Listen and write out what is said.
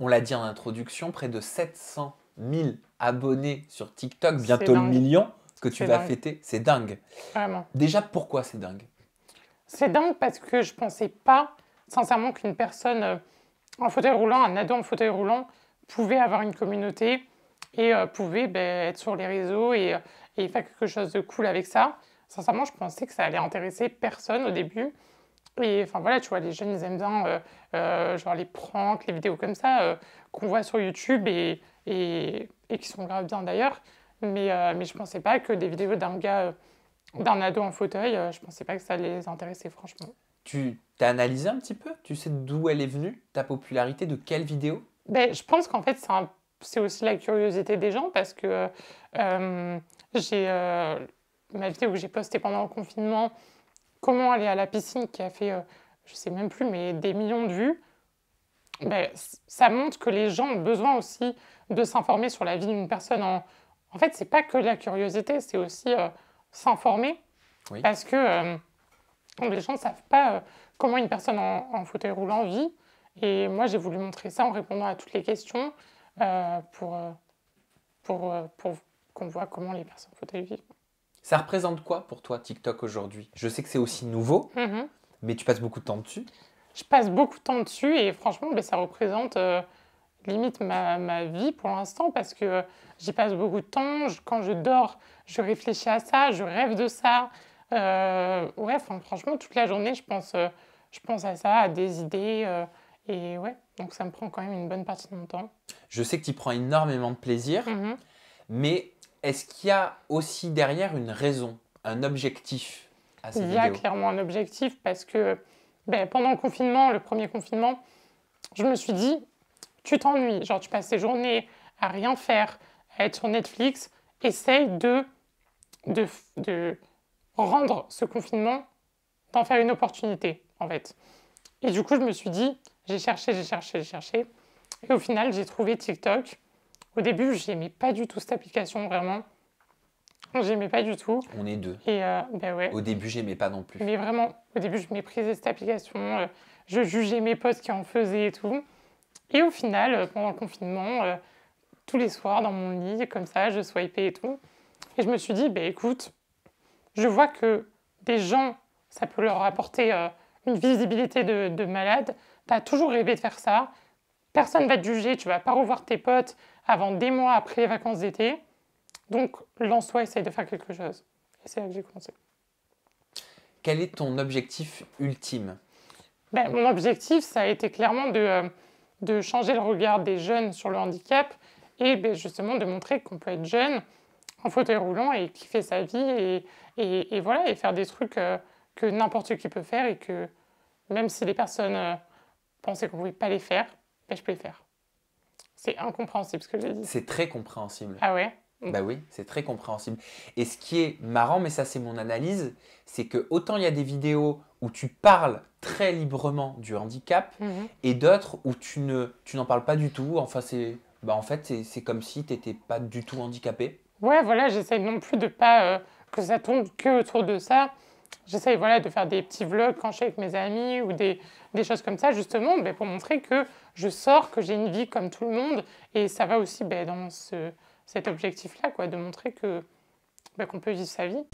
On l'a dit en introduction, près de 700 000 abonnés sur TikTok, C'est bientôt le dingue. million que tu C'est vas dingue. fêter. C'est dingue. Vraiment. Déjà, pourquoi c'est dingue? C'est dingue parce que je pensais pas, sincèrement, qu'une personne en fauteuil roulant, un ado en fauteuil roulant, pouvait avoir une communauté et pouvait être sur les réseaux et faire quelque chose de cool avec ça. Sincèrement, je pensais que ça allait intéresser personne au début. Et enfin voilà, tu vois, les jeunes, ils aiment bien genre les pranks, les vidéos comme ça qu'on voit sur YouTube et qui sont grave bien d'ailleurs. Mais je pensais pas que des vidéos d'un gars, d'un ado en fauteuil, je pensais pas que ça les intéressait franchement. Tu t'as analysé un petit peu? Tu sais d'où elle est venue, ta popularité, de quelle vidéo? Je pense qu'en fait, c'est aussi la curiosité des gens parce que j'ai ma vidéo que j'ai postée pendant le confinement, comment aller à la piscine, qui a fait, je sais même plus, mais des millions de vues. Ça montre que les gens ont besoin aussi de s'informer sur la vie d'une personne. En fait, c'est pas que la curiosité, c'est aussi s'informer Oui. parce que les gens ne savent pas comment une personne en fauteuil roulant vit. Et moi, j'ai voulu montrer ça en répondant à toutes les questions pour qu'on voit comment les personnes en fauteuil vivent. Ça représente quoi pour toi, TikTok, aujourd'hui? Je sais que c'est aussi nouveau, Mhm. mais tu passes beaucoup de temps dessus. Je passe beaucoup de temps dessus et franchement, ça représente limite ma vie pour l'instant parce que j'y passe beaucoup de temps. Quand je dors, je réfléchis à ça, je rêve de ça. Ouais, franchement, toute la journée, je pense à ça, à des idées. Et ouais, donc ça me prend quand même une bonne partie de mon temps. Je sais que tu prends énormément de plaisir, Mhm. mais est-ce qu'il y a aussi derrière une raison, un objectif à ces Il y a vidéos? clairement un objectif parce que pendant le confinement, le premier confinement, je me suis dit, tu t'ennuies, genre tu passes tes journées à rien faire, à être sur Netflix, essaye de rendre ce confinement, d'en faire une opportunité en fait. Et du coup, je me suis dit, j'ai cherché, j'ai cherché, j'ai cherché, et au final, j'ai trouvé TikTok. Au début, j'aimais pas du tout cette application, vraiment. J'aimais pas du tout. On est deux. Et ouais. Au début, j'aimais pas non plus. Mais vraiment, au début, je méprisais cette application. Je jugeais mes potes qui en faisaient et tout. Et au final, pendant le confinement, tous les soirs dans mon lit, comme ça, je swipais et tout. Et je me suis dit, écoute, je vois que des gens, ça peut leur apporter une visibilité de malade. Tu as toujours rêvé de faire ça. Personne ne va te juger, tu vas pas revoir tes potes avant des mois après les vacances d'été. Donc, lance-toi, essaye de faire quelque chose. Et c'est là que j'ai commencé. Quel est ton objectif ultime? Mon objectif, ça a été clairement de changer le regard des jeunes sur le handicap et justement de montrer qu'on peut être jeune en fauteuil roulant et kiffer sa vie et voilà, et faire des trucs que n'importe qui peut faire et que même si les personnes pensaient qu'on ne pouvait pas les faire, je peux les faire. C'est incompréhensible ce que j'ai dit. C'est très compréhensible. Ah ouais? Bah oui, c'est très compréhensible. Et ce qui est marrant, mais ça c'est mon analyse, c'est que autant il y a des vidéos où tu parles très librement du handicap et d'autres où tu n'en parles pas du tout. Enfin, en fait, c'est comme si tu n'étais pas du tout handicapé. Ouais, voilà, j'essaye non plus de pas que ça tourne que autour de ça. J'essaye voilà, de faire des petits vlogs quand je suis avec mes amis ou des choses comme ça, justement, pour montrer que je sors, que j'ai une vie comme tout le monde. Et ça va aussi dans cet objectif-là, quoi, de montrer qu'on peut vivre sa vie.